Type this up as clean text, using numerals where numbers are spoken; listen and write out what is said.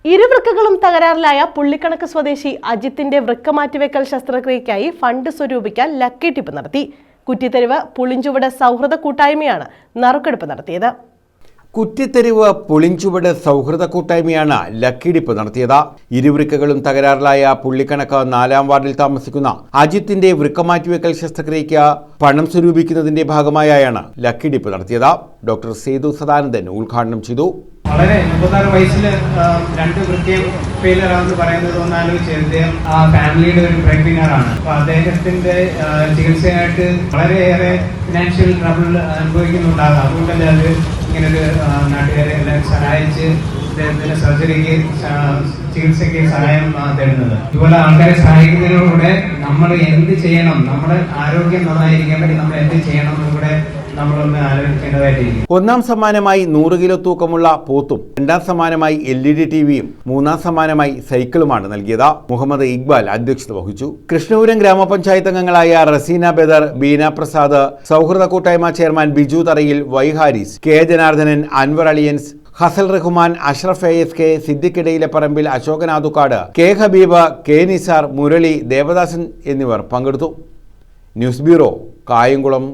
ഇരുവൃക്കകളും തകരാറിലായ പുള്ളിക്കണക്ക് സ്വദേശി അജിത്തിന്റെ വൃക്ക മാറ്റിവെക്കൽ ശസ്ത്രക്രിയയ്ക്കായി ഫണ്ട് സ്വരൂപിക്കാൻ ലക്കി ടിപ്പ് നടത്തി. കുറ്റിത്തെരുവ് പുളിഞ്ചുവട് സൗഹൃദ കൂട്ടായ്മയാണ് നറുക്കെടുപ്പ് നടത്തിയത്. കുറ്റിത്തെരുവ് പുളിഞ്ചുവട് സൗഹൃദ കൂട്ടായ്മയാണ് ലക്കി ടിപ്പ് നടത്തിയത്. ഇരുവൃക്കകളും തകരാറിലായ പുള്ളിക്കണക്ക് 4-ാം വാർഡിൽ താമസിക്കുന്ന അജിത്തിന്റെ വൃക്ക മാറ്റിവെക്കൽ ശസ്ത്രക്രിയയ്ക്ക് പണം സ്വരൂപിക്കുന്നതിന്റെ ഭാഗമായാണ് ലക്കി ടിപ്പ് നടത്തിയത്. ഡോക്ടർ സേതു സദാനന്ദൻ ഉദ്ഘാടനം ചെയ്തു. വളരെ 36 വയസ്സിൽ 2 വൃക്കയും ഫെയിലർ ആണെന്ന് പറയുന്നത് ഒന്നാലോചിച്ച് അദ്ദേഹം ആ ഫാമിലിയുടെ ഒരു ബ്രെഡ് വിന്നറാണ്. അപ്പൊ അദ്ദേഹത്തിന്റെ ചികിത്സയായിട്ട് വളരെയേറെ ഫിനാൻഷ്യൽ ട്രബിൾ അനുഭവിക്കുന്നുണ്ടാകാം. അതുകൊണ്ടല്ലേ അത് ഇങ്ങനൊരു നാട്ടുകാരെ എല്ലാം സഹായിച്ച് അദ്ദേഹത്തിന്റെ സർജറിക്ക് ചികിത്സയ്ക്ക് സഹായം തരുന്നത്. ഇതുപോലെ ആൾക്കാരെ സഹായിക്കുന്നതിലൂടെ നമ്മൾ എന്ത് ചെയ്യണം, നമ്മുടെ ആരോഗ്യം നന്നായിരിക്കാൻ വേണ്ടി നമ്മൾ എന്ത് ചെയ്യണം എന്നുകൂടെ നമ്മളൊന്ന് ആലോചിക്കേണ്ടതായിട്ടിരിക്കും. 1-ാം സമ്മാനമായി 100 കിലോ തൂക്കമുള്ള പോത്തും, 2-ാം സമ്മാനമായി LED ടിവിയും, 3-ാം സമ്മാനമായി സൈക്കിളുമാണ് നൽകിയത്. മുഹമ്മദ് ഇക്ബാൽ അധ്യക്ഷത വഹിച്ചു. കൃഷ്ണപുരം ഗ്രാമപഞ്ചായത്ത് അംഗങ്ങളായ റസീന ബദർ, ബീന പ്രസാദ്, സൗഹൃദ കൂട്ടായ്മ chairman Biju Tharayil, Y Haris, K Janardhanan, Anwar അലിയൻസ്, Hasal Rahman, Ashraf ASK, Siddique Idayileparambil, Ashokan Adukkad, K Habeeb, K Nisar, Murali, Devadasan എന്നിവർ പങ്കെടുത്തു. News bureau, Kayamkulam.